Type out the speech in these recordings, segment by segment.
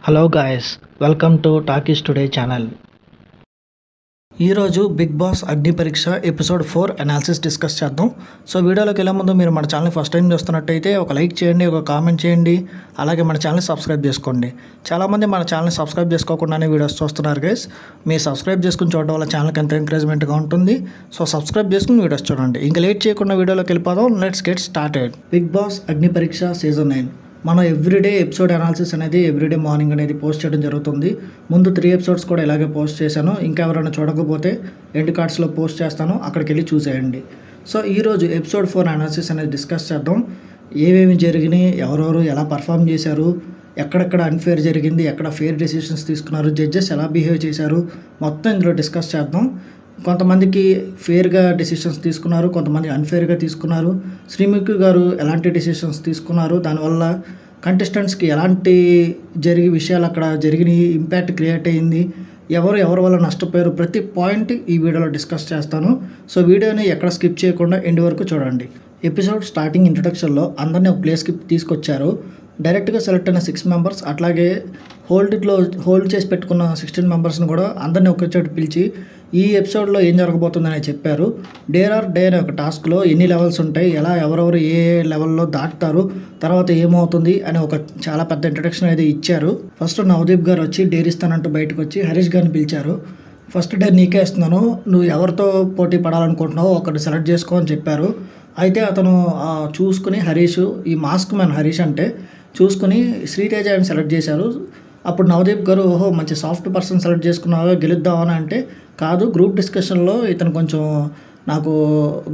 Hello guys, welcome to talkies today channel. ఈరోజు big Boss Agni పరీక్ష episode 4 analysis discuss చేద్దాం. So వీడియోలోకి వెళ్ళే ముందు మీరు మన ఛానల్ ఫస్ట్ టైం చూస్తున్నట్టయితే ఒక లైక్ చేయండి, ఒక కామెంట్ చేయండి, అలాగే మన ఛానల్ సబ్స్క్రైబ్ చేసుకోండి. చాలామంది మన ఛానల్ సబ్స్క్రైబ్ చేసుకోకుండానే వీడియోస్ చూస్తున్నారు గైస్. మీరు సబ్స్క్రైబ్ చేసుకుని చూడడం వల్ల ఛానల్కి ఎంత ఎంకరేజ్మెంట్గా ఉంటుంది. సో సబ్స్క్రైబ్ చేసుకుని వీడియోస్ చూడండి. ఇంకా లేట్ చేయకుండా వీడియోలోకి వెళ్ళిపోదాం. Let's get started. Bigg Boss Agni Pariksha season 9 మనం ఎవ్రీడే ఎపిసోడ్ అనాలిసిస్ అనేది ఎవ్రీడే మార్నింగ్ అనేది పోస్ట్ చేయడం జరుగుతుంది. ముందు 3 ఎపిసోడ్స్ కూడా ఇలాగే పోస్ట్ చేశాను. ఇంకా ఎవరైనా చూడకపోతే ఎండ్ కార్డ్స్లో పోస్ట్ చేస్తాను, అక్కడికి వెళ్ళి చూసేయండి. సో ఈరోజు ఎపిసోడ్ 4 అనాలిసిస్ అనేది డిస్కస్ చేద్దాం. ఏమేమి జరిగినాయి, ఎవరెవరు ఎలా పర్ఫామ్ చేశారు, ఎక్కడెక్కడ అన్ఫేర్ జరిగింది, ఎక్కడ ఫేర్ డెసిషన్స్ తీసుకున్నారు, జడ్జెస్ ఎలా బిహేవ్ చేశారు, మొత్తం ఇందులో డిస్కస్ చేద్దాం. కొంతమందికి ఫేర్గా డెసిషన్స్ తీసుకున్నారు, కొంతమంది అన్ఫేర్గా తీసుకున్నారు. శ్రీముఖి గారు ఎలాంటి డెసిషన్స్ తీసుకున్నారు, దానివల్ల కంటెస్టెంట్స్కి ఎలాంటి విషయాలు అక్కడ జరిగిన ఇంపాక్ట్ క్రియేట్ అయ్యింది, ఎవరి వల్ల నష్టపోయారు, ప్రతి పాయింట్ ఈ వీడియోలో డిస్కస్ చేస్తాను. సో వీడియోని ఎక్కడ స్కిప్ చేయకుండా ఎండ్ వరకు చూడండి. ఎపిసోడ్ స్టార్టింగ్ ఇంట్రడక్షన్లో అందరినీ ఒక ప్లేస్కి తీసుకొచ్చారు. డైరెక్ట్గా సెలెక్ట్ అయిన 6 మెంబర్స్, అట్లాగే హోల్డ్ చేసి పెట్టుకున్న 16 మెంబర్స్ని కూడా అందరినీ ఒకే చోటు పిలిచి ఈ ఎపిసోడ్లో ఏం జరగబోతుందని చెప్పారు. డేర్ ఆర్ డే అనే ఒక టాస్క్లో ఎన్ని లెవెల్స్ ఉంటాయి, ఎలా ఎవరెవరు ఏ లెవెల్లో దాటుతారు, తర్వాత ఏమవుతుంది అని ఒక చాలా పెద్ద ఇంట్రడక్షన్ అయితే ఇచ్చారు. ఫస్ట్ నవదీప్ గారు వచ్చి డేర్ ఇస్తానంటూ బయటకు వచ్చి హరీష్ గారిని పిలిచారు. ఫస్ట్ డేర్ నీకే ఇస్తున్నాను, నువ్వు ఎవరితో పోటీ పడాలనుకుంటున్నావో ఒకటి సెలెక్ట్ చేసుకో అని చెప్పారు. అయితే అతను చూసుకుని హరీష్, ఈ మాస్క్ మ్యాన్ హరీష్ అంటే చూసుకుని శ్రీతేజని సెలెక్ట్ చేశారు. అప్పుడు నవదీప్ గారు ఓహో మంచి సాఫ్ట్ పర్సన్ సెలెక్ట్ చేసుకున్నావా, గెలుద్దామని అంటే కాదు, గ్రూప్ డిస్కషన్లో ఇతను కొంచెం నాకు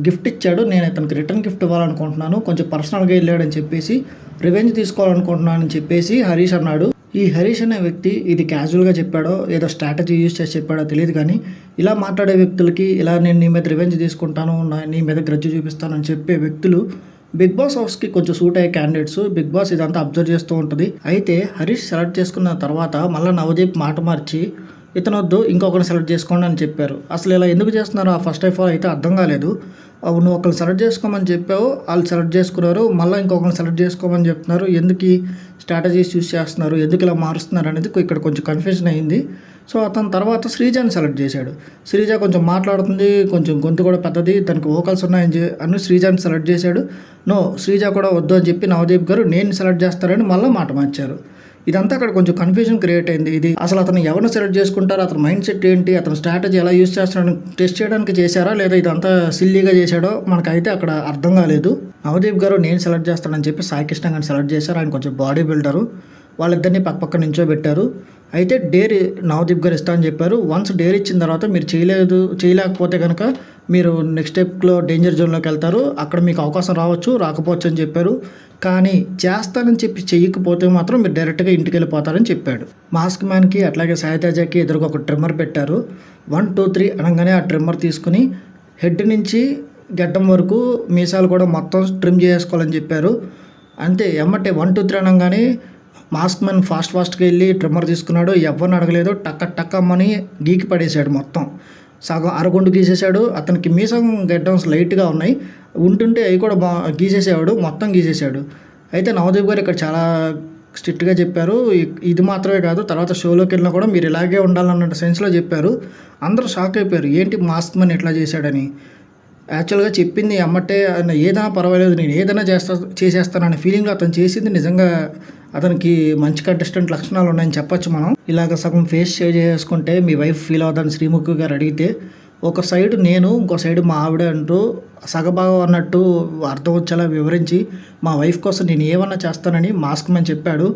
గిఫ్ట్ ఇచ్చాడు, నేను ఇతనికి రిటర్న్ గిఫ్ట్ ఇవ్వాలనుకుంటున్నాను, కొంచెం పర్సనల్గా వెళ్ళాడని చెప్పేసి రివెంజ్ తీసుకోవాలనుకుంటున్నాను అని చెప్పేసి హరీష్ అన్నాడు. ఈ హరీష్ అనే వ్యక్తి ఇది క్యాజువల్గా చెప్పాడో ఏదో స్ట్రాటజీ యూజ్ చేసి చెప్పాడో తెలియదు, కానీ ఇలా మాట్లాడే వ్యక్తులకి ఇలా నేను నీ మీద రివెంజ్ తీసుకుంటాను, నీ మీద గ్రజ్జు చూపిస్తాను అని చెప్పే వ్యక్తులు బిగ్ బాస్ హౌస్కి కొంచెం సూట్ అయ్యే క్యాండిడేట్స్. బిగ్ బాస్ ఇదంతా అబ్జర్వ్ చేస్తూ ఉంటుంది. అయితే హరీష్ సెలెక్ట్ చేసుకున్న తర్వాత మళ్ళీ నవదీప్ మాట మార్చి ఇతను వద్దు ఇంకొకరిని సెలెక్ట్ చేసుకోండి అని చెప్పారు. అసలు ఇలా ఎందుకు చేస్తున్నారు ఆ ఫస్ట్ ఆఫ్ ఆల్ అయితే అర్థం కాలేదు. నువ్వు ఒకరిని సెలెక్ట్ చేసుకోమని చెప్పావు, వాళ్ళు సెలెక్ట్ చేసుకున్నారు, మళ్ళీ ఇంకొకరిని సెలెక్ట్ చేసుకోమని చెప్తున్నారు, ఎందుకు స్ట్రాటజీస్ యూస్ చేస్తున్నారు, ఎందుకు ఇలా మారుస్తున్నారు అనేది ఇక్కడ కొంచెం కన్ఫ్యూజన్ అయింది. సో అతని తర్వాత శ్రీజాని సెలెక్ట్ చేశాడు. శ్రీజ కొంచెం మాట్లాడుతుంది, కొంచెం గొంతు కూడా పెద్దది, తనకు వోకల్స్ ఉన్నాయని శ్రీజాని సెలెక్ట్ చేశాడు. నో, శ్రీజ కూడా వద్దు అని చెప్పి నవదీప్ గారు నేను సెలెక్ట్ చేస్తారని మళ్ళీ మాట మార్చారు. ఇదంతా అక్కడ కొంచెం కన్ఫ్యూజన్ క్రియేట్ అయింది. ఇది అసలు అతను ఎవరిని సెలెక్ట్ చేసుకుంటారు, అతని మైండ్ సెట్ ఏంటి, అతను స్ట్రాటజీ ఎలా యూస్ చేస్తాడని టెస్ట్ చేయడానికి చేశారా లేదా ఇదంతా సిల్లీగా చేశాడో మనకైతే అక్కడ అర్థం కాలేదు. నవదీప్ గారు నేను సెలెక్ట్ చేస్తానని చెప్పి సాయి కృష్ణ గారిని సెలెక్ట్ చేశారు. ఆయన కొంచెం బాడీ బిల్డరు, వాళ్ళిద్దరిని పక్క నించోబెట్టారు. అయితే డేర్ నవదీప్ గారు ఇస్తా అని చెప్పారు. వన్స్ డేర్ ఇచ్చిన తర్వాత మీరు చేయలేకపోతే కనుక మీరు నెక్స్ట్ స్టెప్లో డేంజర్ జోన్లోకి వెళ్తారు, అక్కడ మీకు అవకాశం రాకపోవచ్చు అని చెప్పారు. కానీ చేస్తానని చెప్పి చెయ్యకపోతే మాత్రం మీరు డైరెక్ట్గా ఇంటికి వెళ్ళిపోతారని చెప్పాడు. మాస్క్ మ్యాన్కి అట్లాగే సాయితేజకి ఎదురుగా ఒక ట్రిమ్మర్ పెట్టారు. 1, 2, 3 అనగానే ఆ ట్రిమ్మర్ తీసుకుని హెడ్ నుంచి గడ్డం వరకు మీసాలు కూడా మొత్తం ట్రిమ్ చేసుకోవాలని చెప్పారు. అంతే, ఎమ్మటే 1, 2, 3 అనగానే మాస్క్ మ్యాన్ ఫాస్ట్గా వెళ్ళి ట్రిమ్మర్ తీసుకున్నాడు. ఎవరిని అడగలేదు, టక్క అమ్మని గీకి పడేశాడు. మొత్తం సగం అరగుండు గీసేశాడు. అతనికి మీసం గడ్డమ్స్ లైట్గా ఉన్నాయి, ఉంటుంటే అవి కూడా గీసేసేవాడు, మొత్తం గీసేశాడు. అయితే నవదీప్ గారు ఇక్కడ చాలా స్ట్రిక్ట్గా చెప్పారు. ఇది మాత్రమే కాదు, తర్వాత షోలోకి వెళ్ళినా కూడా మీరు ఇలాగే ఉండాలన్న సెన్స్లో చెప్పారు. అందరూ షాక్ అయిపోయారు, ఏంటి మాస్క్ మ్యాన్ ఇట్లా చేశాడని. యాక్చువల్గా చెప్పింది అమ్మటే ఏదైనా పర్వాలేదు, నేను ఏదైనా చేసేస్తాననే ఫీలింగ్లో అతను చేసింది నిజంగా అతనికి మంచి కంటెస్టెంట్ లక్షణాలు ఉన్నాయని చెప్పొచ్చు మనం. ఇలాగ సగం ఫేస్ షేర్ చేసుకుంటే మీ వైఫ్ ఫీల్ అవుతుందని శ్రీముఖి గారు అడిగితే ఒక సైడ్ నేను, ఇంకో సైడ్ మా ఆవిడ అంటూ సగభాగం అన్నట్టు అర్థం వచ్చేలా వివరించి మా వైఫ్ కోసం నేను ఏమన్నా చేస్తానని మాస్క్ మ్యాన్ చెప్పాడు.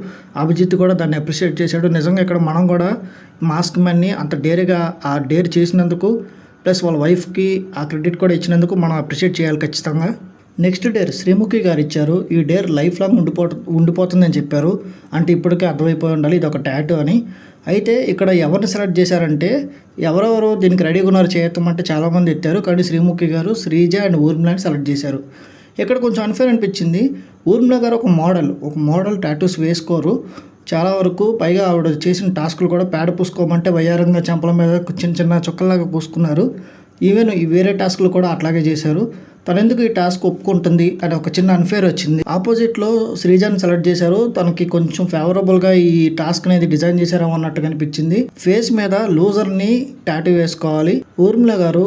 అభిజిత్ కూడా దాన్ని అప్రిషియేట్ చేశాడు. నిజంగా ఇక్కడ మనం కూడా మాస్క్ మ్యాన్ని అంత డేర్గా ఆ డేర్ చేసినందుకు ప్లస్ వాళ్ళ వైఫ్కి ఆ క్రెడిట్ కూడా ఇచ్చినందుకు మనం అప్రిషియేట్ చేయాలి ఖచ్చితంగా. నెక్స్ట్ డేర్ శ్రీముఖి గారు ఇచ్చారు. ఈ డేర్ లైఫ్ లాంగ్ ఉండిపోతుందని చెప్పారు. అంటే ఇప్పటికే అర్థమైపోయి ఉండాలి ఇది ఒక టాటూ అని. అయితే ఇక్కడ ఎవరిని సెలెక్ట్ చేశారంటే ఎవరెవరు దీనికి రెడీగా ఉన్నారు చేయొత్తమంటే చాలామంది ఎత్తారు, కానీ శ్రీముఖి గారు, శ్రీజ అండ్ ఊర్మిళని సెలెక్ట్ చేశారు. ఇక్కడ కొంచెం అన్ఫేర్ అనిపించింది. ఊర్మిళ గారు ఒక మోడల్ టాటూస్ వేసుకోరు చాలా వరకు. పైగా ఆవిడ చేసిన టాస్కులు కూడా పేడ పూసుకోమంటే వయ్యారంగా చెంపల మీద చిన్న చుక్కల్లాగా పూసుకున్నారు. ఈవెన్ ఈ వేరే టాస్కులు కూడా అట్లాగే చేశారు. తనెందుకు ఈ టాస్క్ ఒప్పుకుంటుంది అని ఒక చిన్న అన్ఫేర్ వచ్చింది. ఆపోజిట్లో శ్రీజాని సెలెక్ట్ చేశారు. తనకి కొంచెం ఫేవరబుల్గా ఈ టాస్క్ అనేది డిజైన్ చేశారేమో అన్నట్టు కనిపించింది. ఫేస్ మీద లూజర్ని టాటూ వేసుకోవాలి. ఊర్మిళ గారు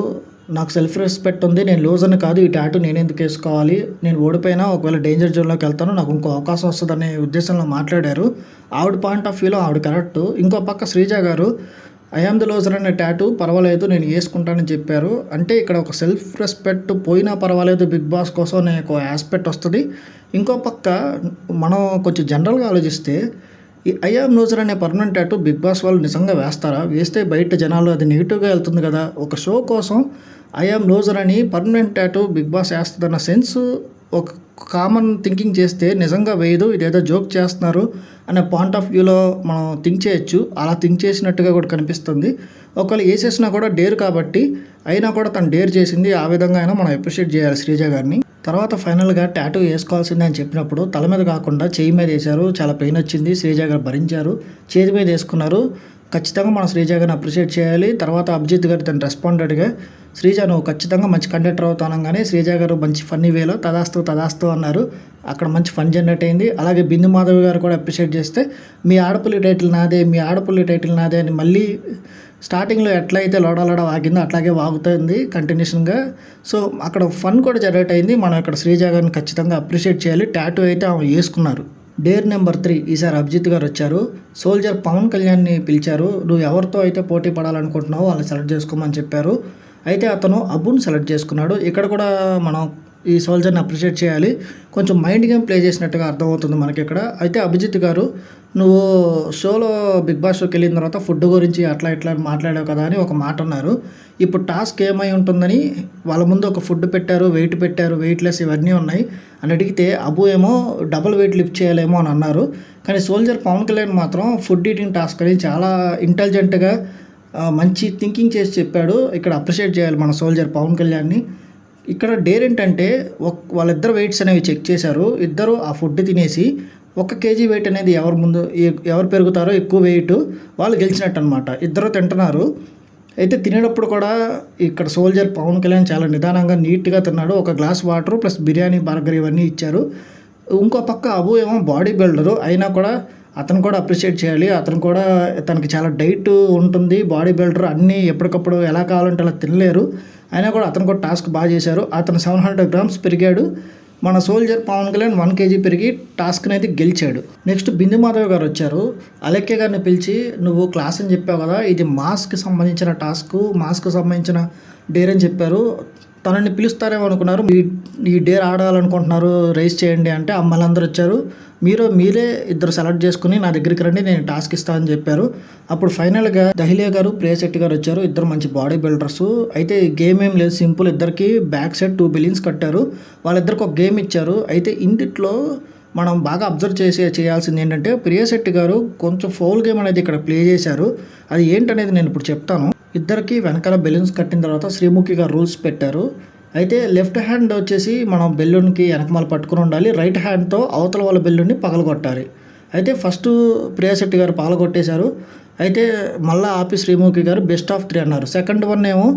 నాకు సెల్ఫ్ రెస్పెక్ట్ ఉంది, నేను లూజర్ని కాదు, ఈ టాటూ నేను ఎందుకు వేసుకోవాలి, నేను ఓడిపోయినా ఒకవేళ డేంజర్ జోన్లోకి వెళ్తాను, నాకు ఇంకో అవకాశం వస్తుందనే ఉద్దేశంలో మాట్లాడారు. ఆవిడ పాయింట్ ఆఫ్ వ్యూలో ఆవిడ కరెక్ట్. ఇంకో పక్క శ్రీజ గారు ఐ ఆమ్ ద లూజర్ అనే టాటూ పర్వాలేదు నేను వేసుకుంటానని చెప్పారు. అంటే ఇక్కడ ఒక సెల్ఫ్ రెస్పెక్ట్ పోయినా పర్వాలేదు బిగ్ బాస్ కోసం అనే ఒక ఆస్పెక్ట్ వస్తుంది. ఇంకో పక్క మనం కొంచెం జనరల్గా ఆలోచిస్తే ఈ ఐ ఆమ్ లూజర్ అనే పర్మనెంట్ టాటూ బిగ్ బాస్ వాళ్ళు నిజంగా వేస్తారా? వేస్తే బయట జనాలు అది నెగిటివ్గా వెళ్తుంది కదా. ఒక షో కోసం ఐ ఆమ్ లూజర్ అని పర్మనెంట్ టాటూ బిగ్ బాస్ వేస్తుందన్న సెన్స్ ఒక కామన్ థింకింగ్ చేస్తే నిజంగా వేయదు, ఇదేదో జోక్ చేస్తున్నారు అనే పాయింట్ ఆఫ్ వ్యూలో మనం థింక్ చేయొచ్చు. అలా థింక్ చేసినట్టుగా కూడా కనిపిస్తుంది. ఒకవేళ వేసేసినా కూడా డేర్ కాబట్టి అయినా కూడా తను డేర్ చేసింది. ఆ విధంగా అయినా మనం అప్రిషియేట్ చేయాలి శ్రీజ గారిని. తర్వాత ఫైనల్గా టాటూ వేసుకోవాల్సిందే అని చెప్పినప్పుడు తల మీద కాకుండా చేయి మీద వేశారు. చాలా పెయిన్ వచ్చింది. శ్రీజ గారు భరించారు. చేతి మీద వేసుకున్నారు. ఖచ్చితంగా మనం శ్రీజ గారిని అప్రిషియేట్ చేయాలి. తర్వాత అభిజిత్ గారు తను రెస్పాండెడ్గా శ్రీజ నువ్వు ఖచ్చితంగా మంచి కండక్టర్ అవుతాను అనగానే శ్రీజ గారు మంచి ఫన్నీ వేలో తదాస్తు అన్నారు. అక్కడ మంచి ఫన్ జనరేట్ అయింది. అలాగే బిందు మాధవి గారు కూడా అప్రిషియేట్ చేస్తే మీ ఆడపుల్లి టైటిల్ నాదే అని మళ్ళీ స్టార్టింగ్లో ఎట్లయితే లోడ వాగిందో అట్లాగే వాగుతుంది కంటిన్యూషన్గా. సో అక్కడ ఫన్ కూడా జనరేట్ అయింది. మనం ఇక్కడ శ్రీజ గారిని ఖచ్చితంగా అప్రిషియేట్ చేయాలి. టాటూ అయితే ఆమె వేసుకున్నారు. డేర్ నెంబర్ 3 ఈసారి అభిజిత్ గారు వచ్చారు. సోల్జర్ పవన్ కళ్యాణ్ని పిలిచారు. నువ్వు ఎవరితో అయితే పోటీ పడాలనుకుంటున్నావో వాళ్ళని సెలెక్ట్ చేసుకోమని చెప్పారు. అయితే అతను అబ్బుని సెలెక్ట్ చేసుకున్నాడు. ఇక్కడ కూడా మనం ఈ సోల్జర్ని అప్రిషియేట్ చేయాలి. కొంచెం మైండ్ గేమ్ ప్లే చేసినట్టుగా అర్థమవుతుంది మనకి ఇక్కడ. అయితే అభిజిత్ గారు నువ్వు షోలో బిగ్ బాస్ షోకి వెళ్ళిన తర్వాత ఫుడ్ గురించి అట్లా ఇట్లా మాట్లాడావు కదా అని ఒక మాట అన్నారు. ఇప్పుడు టాస్క్ ఏమై ఉంటుందని వాళ్ళ ముందు ఒక ఫుడ్ పెట్టారు, వెయిట్లెస్ ఇవన్నీ ఉన్నాయి అని అడిగితే అబ్బు ఏమో డబుల్ వెయిట్ లిఫ్ట్ చేయాలేమో అని అన్నారు. కానీ సోల్జర్ పవన్ కళ్యాణ్ మాత్రం ఫుడ్ ఈటింగ్ టాస్క్ అని చాలా ఇంటెలిజెంట్గా మంచి థింకింగ్ చేసి చెప్పాడు. ఇక్కడ అప్రిషియేట్ చేయాలి మన సోల్జర్ పవన్ కళ్యాణ్ని. ఇక్కడ డేర్ ఏంటంటే వాళ్ళిద్దరు వెయిట్స్ అనేవి చెక్ చేశారు. ఇద్దరు ఆ ఫుడ్ తినేసి 1 కేజీ వెయిట్ అనేది ఎవరు పెరుగుతారో ఎక్కువ వెయిట్ వాళ్ళు గెలిచినట్టు అనమాట. ఇద్దరు తింటున్నారు. అయితే తినేటప్పుడు కూడా ఇక్కడ సోల్జర్ పవన్ కళ్యాణ్ చాలా నిదానంగా నీట్గా తిన్నాడు. ఒక glass water plus biryani, burger ఇవన్నీ ఇచ్చారు. ఇంకో పక్క అబు ఏమో బాడీ బిల్డరు అయినా కూడా అతను కూడా అప్రిషియేట్ చేయాలి. అతను కూడా తనకి చాలా డైట్ ఉంటుంది. బాడీ బిల్డర్ అన్నీ ఎప్పటికప్పుడు ఎలా కావాలంటే అలా తినలేరు. అయినా కూడా అతను కూడా టాస్క్ బాగా చేశారు. అతను 700 గ్రామ్స్ పెరిగాడు. మన సోల్జర్ పవన్ కళ్యాణ్ 1 కేజీ పెరిగి టాస్క్ని అయితే గెలిచాడు. నెక్స్ట్ బిందు మాధవ్ గారు వచ్చారు. అలెక్కే గారిని పిలిచి నువ్వు క్లాస్ అని చెప్పావు కదా, ఇది మాస్కి సంబంధించిన టాస్క్, మాస్కి సంబంధించిన డేర్ అని చెప్పారు. తనని పిలుస్తారేమో అనుకున్నారు. ఈ డేర్ ఆడాలనుకుంటున్నారు, రైస్ చేయండి అంటే అమ్మాయిలందరూ వచ్చారు. మీరే ఇద్దరు సెలెక్ట్ చేసుకుని నా దగ్గరికి రండి, నేను టాస్క్ ఇస్తానని చెప్పారు. అప్పుడు ఫైనల్గా దహిలియా గారు, ప్రియశెట్టి గారు వచ్చారు. ఇద్దరు మంచి బాడీ బిల్డర్స్. అయితే గేమ్ ఏం లేదు, సింపుల్. ఇద్దరికి బ్యాక్ సైడ్ 2 బిలియన్స్ కట్టారు. వాళ్ళిద్దరికి ఒక గేమ్ ఇచ్చారు. అయితే ఇందులో మనం బాగా అబ్జర్వ్ చేయాల్సింది ఏంటంటే ప్రియశెట్టి గారు కొంచెం ఫౌల్ గేమ్ అనేది ఇక్కడ ప్లే చేశారు. అది ఏంటనేది నేను ఇప్పుడు చెప్తాను. ఇద్దరికి వెనకాల బెలూన్స్ కట్టిన తర్వాత శ్రీముఖి గారు రూల్స్ పెట్టారు. అయితే లెఫ్ట్ హ్యాండ్ వచ్చేసి మనం బెలూన్కి వెనకమాల పట్టుకుని ఉండాలి. రైట్ హ్యాండ్తో అవతల వాళ్ళ బెలూన్ని పగలగొట్టాలి. అయితే ఫస్ట్ ప్రియశెట్టి గారు పగలగొట్టేశారు. అయితే మళ్ళీ ఆపి శ్రీముఖి గారు బెస్ట్ ఆఫ్ 3 అన్నారు. సెకండ్ వన్ ఏమో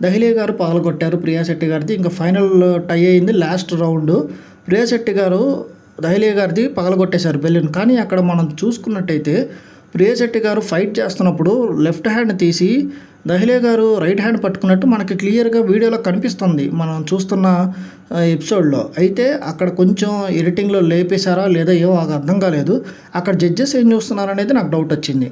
దహిలియా గారు పగలగొట్టారు ప్రియశెట్టి గారిది. ఇంకా ఫైనల్ టై అయింది. లాస్ట్ రౌండ్ ప్రియశెట్టి గారు దహిలియా గారిది పగలగొట్టేశారు బెలూన్. కానీ అక్కడ మనం చూసుకున్నట్టయితే ప్రియశెట్టి గారు ఫైట్ చేస్తున్నప్పుడు లెఫ్ట్ హ్యాండ్ తీసి దహిలియా గారు రైట్ హ్యాండ్ పట్టుకున్నట్టు మనకి క్లియర్గా వీడియోలో కనిపిస్తుంది మనం చూస్తున్న ఎపిసోడ్లో. అయితే అక్కడ కొంచెం ఎడిటింగ్లో లేపేశారా లేదా ఏమో అర్థం కాలేదు. అక్కడ జడ్జెస్ ఏం చూస్తున్నారు అనేది నాకు డౌట్ వచ్చింది.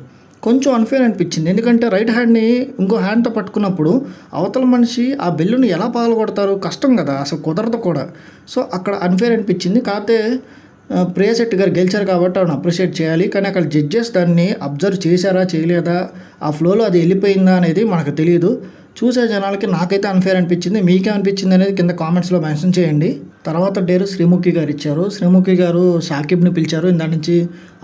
కొంచెం అన్ఫేర్ అనిపించింది. ఎందుకంటే రైట్ హ్యాండ్ని ఇంకో హ్యాండ్తో పట్టుకున్నప్పుడు అవతల మనిషి ఆ బెల్లుని ఎలా పగలగొడతారు, కష్టం కదా, అసలు కుదరదు కూడా. సో అక్కడ అన్ఫేర్ అనిపించింది. కాకపోతే ప్రియశెట్టి గారు గెలిచారు కాబట్టి ఆవిడ అప్రిషియేట్ చేయాలి. కానీ అక్కడ జడ్జెస్ దాన్ని అబ్జర్వ్ చేశారా చేయలేదా, ఆ ఫ్లోలో అది వెళ్ళిపోయిందా అనేది మనకు తెలియదు. చూసే జనాలకి నాకైతే అన్ఫేర్ అనిపించింది. మీకేమనిపించింది అనేది కింద కామెంట్స్లో మెన్షన్ చేయండి. తర్వాత డేరు శ్రీముఖి గారు ఇచ్చారు. శ్రీముఖి గారు షాకిబ్ని పిలిచారు. ఇందాక నుంచి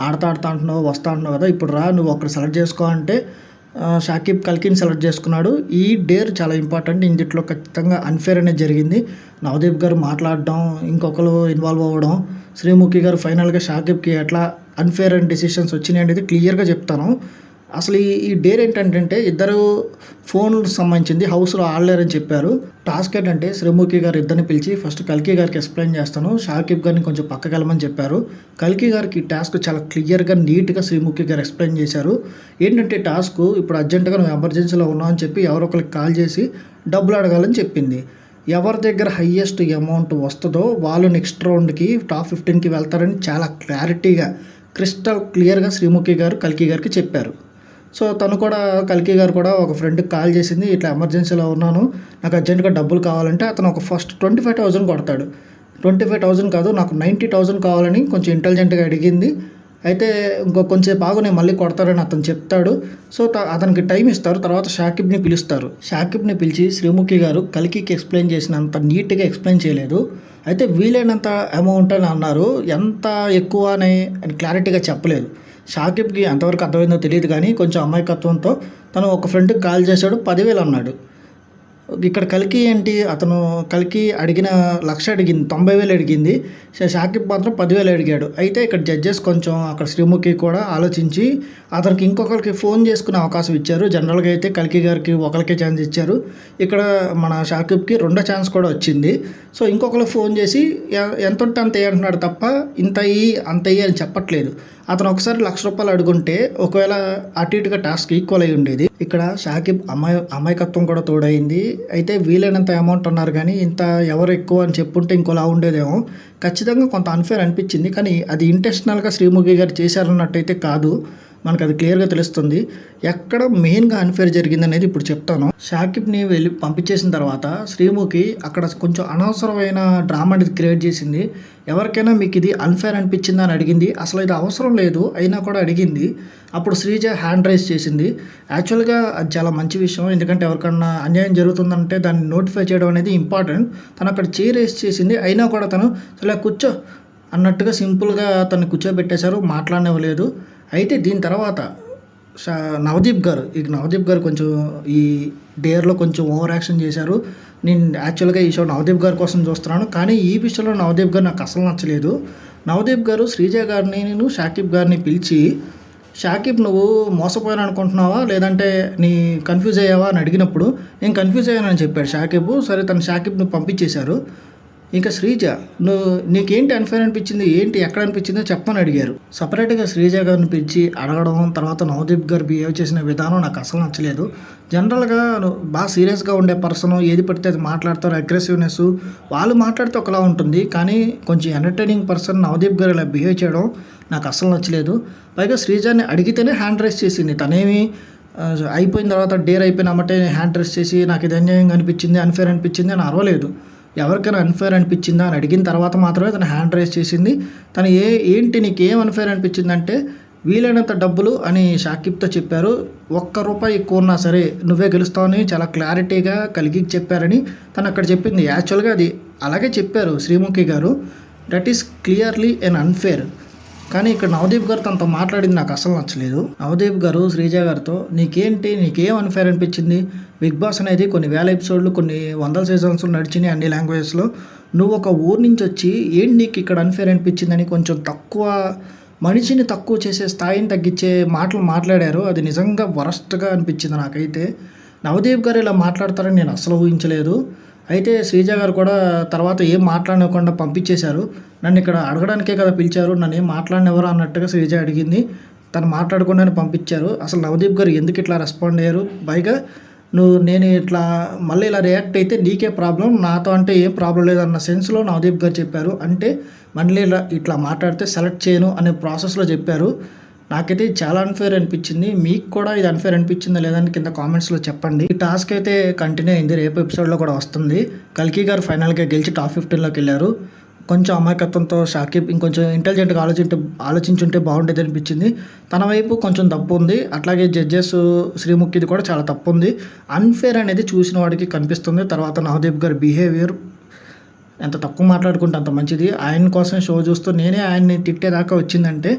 ఆడతా అంటున్నావు, వస్తా అంటున్నావు కదా, ఇప్పుడు రా నువ్వు అక్కడ సెలెక్ట్ చేసుకో అంటే షాకిబ్ కల్కిని సెలెక్ట్ చేసుకున్నాడు. ఈ డేర్ చాలా ఇంపార్టెంట్. ఇందులో ఖచ్చితంగా అన్ఫేర్ అనేది జరిగింది. నవదీప్ గారు మాట్లాడడం, ఇంకొకరు ఇన్వాల్వ్ అవ్వడం, శ్రీముఖి గారు ఫైనల్గా షాకిబ్కి ఎట్లా అన్ఫేర్ అండ్ డెసిషన్స్ వచ్చినాయి అనేది క్లియర్గా చెప్తాను. అసలు ఈ డేర్ ఏంటంటే ఇద్దరు ఫోన్‌కి సంబంధించింది హౌస్‌లో ఆడలేరని చెప్పారు. టాస్క్ ఏంటంటే శ్రీముఖి గారు ఇద్దరిని పిలిచి ఫస్ట్ కల్కి గారికి ఎక్స్‌ప్లెయిన్ చేస్తాను. షాకిబ్ గారిని కొంచెం పక్కకెళ్ళమని చెప్పారు. కల్కి గారికి ఈ టాస్క్ చాలా క్లియర్‌గా, నీట్‌గా శ్రీముఖి గారు ఎక్స్‌ప్లెయిన్ చేశారు. ఏంటంటే టాస్కు ఇప్పుడు అర్జెంట్‌గా నువ్వు ఎమర్జెన్సీలో ఉన్నావు అని చెప్పి ఎవరో ఒకళ్ళకి కాల్ చేసి డబ్బులు అడగాలని చెప్పింది. ఎవరి దగ్గర హైయెస్ట్ అమౌంట్ వస్తదో వాళ్ళు నెక్స్ట్ రౌండ్‌కి టాప్ 15కి వెళ్తారని చాలా క్లారిటీగా, క్రిస్టల్ క్లియర్‌గా శ్రీముఖి గారు కల్కి గారికి చెప్పారు. సో, తను కూడా కల్కి గారు కూడా ఒక ఫ్రెండ్‌కి కాల్ చేసింది. ఇట్లా ఎమర్జెన్సీలో ఉన్నాను. నాకు అర్జెంట్‌గా డబ్బులు కావాలంటే అతను ఒక ఫస్ట్ 25,000 కొడతాడు. 25,000 కాదు నాకు 90,000 కావాలని కొంచెం ఇంటెలిజెంట్‌గా అడిగింది. అయితే కొంచెంసేపు ఆగు నేను మళ్ళీ కొడతానని అతను చెప్తాడు. సో, అతనికి టైం ఇస్తారు. తర్వాత షాకిబ్‌ని పిలుస్తారు. షాకిబ్‌ని పిలిచి శ్రీముఖి గారు కల్కికి ఎక్స్‌ప్లెయిన్ చేసినంత నీట్‌గా ఎక్స్‌ప్లెయిన్ చేయలేదు. అయితే వీలైనంత అమౌంట్ అని అన్నారు. ఎంత ఎక్కువ అని క్లారిటీగా చెప్పలేదు. షాకిబ్‌కి ఎంతవరకు అర్థమైందో తెలీదు గానీ కొంచెం అమాయకత్వంతో తను ఒక ఫ్రెండ్‌కి కాల్ చేశాడు. 10,000 అన్నాడు. ఇక్కడ కల్కి ఏంటి అతను కల్కి అడిగిన 1,00,000 అడిగింది. 90,000 అడిగింది. షాకిబ్ మాత్రం 10,000 అడిగాడు. అయితే ఇక్కడ జడ్జెస్ కొంచెం అక్కడ శ్రీముఖి కూడా ఆలోచించి అతనికి ఇంకొకరికి ఫోన్ చేసుకునే అవకాశం ఇచ్చారు. జనరల్‌గా అయితే కల్కి గారికి ఒకళ్ళకే ఛాన్స్ ఇచ్చారు. ఇక్కడ మన షాకిబ్‌కి రెండో ఛాన్స్ కూడా వచ్చింది. సో, ఇంకొకళ్ళకి ఫోన్ చేసి ఎంతుంటే అంత ఎయ్యి అంటున్నాడు తప్ప ఇంత ఎయ్యి, అంత ఎయ్యి అని చెప్పట్లేదు. అతను ఒకసారి ₹1,00,000 అడుగుంటే ఒకవేళ అటు ఇటుగా టాస్క్ ఈక్వల్ అయ్యి ఉండేది. ఇక్కడ షాకిబ్ అమాయకత్వం కూడా తోడైంది. అయితే వీలైనంత అమౌంట్ అన్నారు కానీ ఇంత ఎవరు ఎక్కువ అని చెప్పుంటే ఇంకోలా ఉండేదేమో. ఖచ్చితంగా కొంత అన్‌ఫేర్ అనిపించింది. కానీ అది ఇంటెన్షనల్‌గా శ్రీముఖి గారు చేశారన్నట్టయితే కాదు. మనకది క్లియర్‌గా తెలుస్తుంది. ఎక్కడ మెయిన్‌గా అన్‌ఫేర్ జరిగిందనేది ఇప్పుడు చెప్తాను. షాకిబ్‌ని పంపించేసిన తర్వాత శ్రీముఖి అక్కడ కొంచెం అనవసరమైన డ్రామా అనేది క్రియేట్ చేసింది. ఎవరికైనా మీకిది అన్‌ఫేర్ అనిపించిందా అని అడిగింది. అసలు ఇది అవసరం లేదు. అయినా కూడా అడిగింది. అప్పుడు శ్రీజ హ్యాండ్ రైజ్ చేసింది. యాక్చువల్‌గా అది చాలా మంచి విషయం. ఎందుకంటే ఎవరికన్నా అన్యాయం జరుగుతుందంటే దాన్ని నోటిఫై చేయడం అనేది ఇంపార్టెంట్. తను అక్కడ చెయ్యి రైజ్ చేసింది. అయినా కూడా తను సర్లే కూర్చో అన్నట్టుగా సింపుల్‌గా తనని కూర్చోబెట్టేశారు. మాట్లాడనివ్వలేదు. అయితే దీని తర్వాత నవదీప్ గారు కొంచెం ఈ డేర్‌లో కొంచెం ఓవర్ యాక్షన్ చేశారు. నేను యాక్చువల్‌గా ఈ షో నవదీప్ గారి కోసం చూస్తున్నాను. కానీ ఈ విషయంలో నవదీప్ గారు నాకు అసలు నచ్చలేదు. నవదీప్ గారు శ్రీజ గారిని, షాకిబ్ గారిని పిలిచి, "షాకిబ్ నువ్వు మోసపోయాను అనుకుంటున్నావా? లేదంటే కన్‌ఫ్యూజ్ అయ్యావా?" అని అడిగినప్పుడు, "నేను కన్‌ఫ్యూజ్ అయ్యానని" చెప్పాడు షాకిబ్. సరే తను షాకిబ్‌ని పంపించేశారు. ఇంకా శ్రీజ, నీకేంటి అన్‌ఫేర్ అనిపించింది? ఏంటి ఎక్కడ అనిపించిందో చెప్పమని అడిగారు. సెపరేట్‌గా శ్రీజ గారిని పిలిచి అడగడం, తర్వాత నవదీప్ గారు బిహేవ్ చేసిన విధానం నాకు అసలు నచ్చలేదు. జనరల్‌గా బాగా సీరియస్‌గా ఉండే పర్సన్ ఏది పడితే అది మాట్లాడతారు. అగ్రెసివ్‌నెస్ వాళ్ళు మాట్లాడితే ఒకలా ఉంటుంది. కానీ కొంచెం ఎంటర్‌టైనింగ్ పర్సన్ నవదీప్ గారు ఇలా బిహేవ్ చేయడం నాకు అస్సలు నచ్చలేదు. పైగా శ్రీజని అడిగితేనే హ్యాండ్ రైజ్ చేసింది. తనేమి అయిపోయిన తర్వాత డేర్ అయిపోయిన ఎమ్మటే హ్యాండ్ రైజ్ చేసి నాకు ఇది అన్యాయంగా అనిపించింది, అన్‌ఫేర్ అనిపించింది అని అరవలేదు. ఎవరికైనా అన్‌ఫేర్ అనిపించిందా అని అడిగిన తర్వాత మాత్రమే తను హ్యాండ్ రైజ్ చేసింది. తను ఏంటి నీకేం అన్‌ఫేర్ అనిపించిందంటే వీలైనంత డబ్బులు అని షాకిబ్‌తో చెప్పారు. ₹1 ఎక్కువ ఉన్నా సరే నువ్వే గెలుస్తావని చాలా క్లారిటీగా కల్కికి చెప్పారని తను అక్కడ చెప్పింది. యాక్చువల్‌గా అది అలాగే చెప్పారు Sreemukhi garu. That is clearly an unfair. కానీ ఇక్కడ నవదీప్ గారు తనతో మాట్లాడింది నాకు అస్సలు నచ్చలేదు. నవదీప్ గారు శ్రీజ గారితో నీకేం అన్‌ఫేర్ అనిపించింది? బిగ్ బాస్ అనేది కొన్ని వేల ఎపిసోడ్లు, కొన్ని వందల సీజన్స్‌లో నడిచినాయి అన్ని లాంగ్వేజెస్‌లో. నువ్వు ఒక ఊరు నుంచి వచ్చి ఏంటి నీకు ఇక్కడ అన్‌ఫేర్ అనిపించిందని కొంచెం మనిషిని తక్కువ చేసే స్థాయిని తగ్గించే మాటలు మాట్లాడారు. అది నిజంగా వరస్ట్‌గా అనిపించింది నాకైతే. నవదీప్ గారు ఇలా మాట్లాడతారని నేను అస్సలు ఊహించలేదు. అయితే శ్రీజ గారు కూడా తర్వాత ఏం మాట్లాడనివ్వకుండా పంపించేశారు. నన్ను ఇక్కడ అడగడానికే కదా పిలిచారు. నన్నేం మాట్లాడనివ్వరా అన్నట్టుగా శ్రీజ అడిగింది. తను మాట్లాడకుండానే పంపించారు. అసలు నవదీప్ గారు ఎందుకు ఇట్లా రెస్పాండ్ అయ్యారు? పైగా నేను ఇట్లా మళ్ళీ ఇలా రియాక్ట్ అయితే నీకే ప్రాబ్లమ్. నాతో అంటే ఏం ప్రాబ్లమ్ లేదన్న సెన్స్‌లో నవదీప్ గారు చెప్పారు. అంటే మళ్ళీ ఇట్లా మాట్లాడితే సెలెక్ట్ చేయను అనే ప్రాసెస్‌లో చెప్పారు. నాకైతే ఇది చాలా అన్‌ఫేర్ అనిపించింది. మీకు కూడా ఇది అన్‌ఫేర్ అనిపించిందా లేదా అని కింద కామెంట్స్‌లో చెప్పండి. ఈ టాస్క్ అయితే కంటిన్యూ అయింది. రేపు ఎపిసోడ్‌లో కూడా వస్తుంది. కల్కి గారు ఫైనల్‌గా గెలిచి టాప్ 15లోకెళ్లారు. కొంచెం అమాయకత్వంతో షాకిబ్ ఇంకొంచెం ఇంటెలిజెంట్‌గా ఆలోచించుంటే బాగుండేది అనిపించింది. తన వైపు కొంచెం తప్పుంది. అట్లాగే జడ్జెస్ శ్రీముఖిది కూడా చాలా తప్పుంది. అన్‌ఫేర్ అనేది చూసిన వాడికి కనిపిస్తుంది. తర్వాత నవదీప్ గారి బిహేవియర్ ఎంత తక్కువ మాట్లాడుకుంటే అంత మంచిది. ఆయన కోసం షో చూస్తూ నేనే ఆయన్ని తిట్టేదాకా వచ్చిందంటే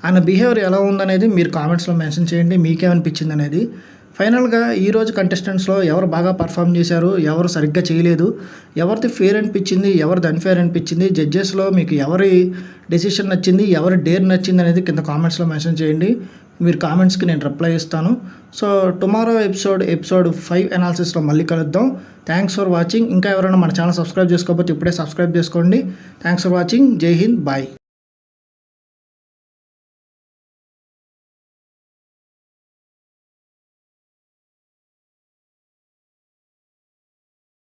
ఆయన బిహేవియర్ ఎలా ఉందనేది మీరు కామెంట్స్‌లో మెన్షన్ చేయండి. మీకేమనిపించిందనేది. ఫైనల్గా ఈరోజు కంటెస్టెంట్స్లో ఎవరు బాగా పర్ఫామ్ చేశారు, ఎవరు సరిగ్గా చేయలేదు, ఎవరిది ఫెయిర్ అనిపించింది, ఎవరిది అన్ఫేర్ అనిపించింది, జడ్జెస్లో మీకు ఎవరి డెసిషన్ నచ్చింది, ఎవరి డేర్ నచ్చింది అనేది కింద కామెంట్స్లో మెన్షన్ చేయండి. మీరు కామెంట్స్కి నేను రిప్లై ఇస్తాను. సో టుమారో ఎపిసోడ్ 5 అనాలిసిస్లో మళ్ళీ కలుద్దాం. Thanks for watching. ఇంకా ఎవరైనా మన ఛానల్ సబ్స్క్రైబ్ చేసుకోకపోతే ఇప్పుడే సబ్స్క్రైబ్ చేసుకోండి. Thanks for watching. జై హింద్. బాయ్.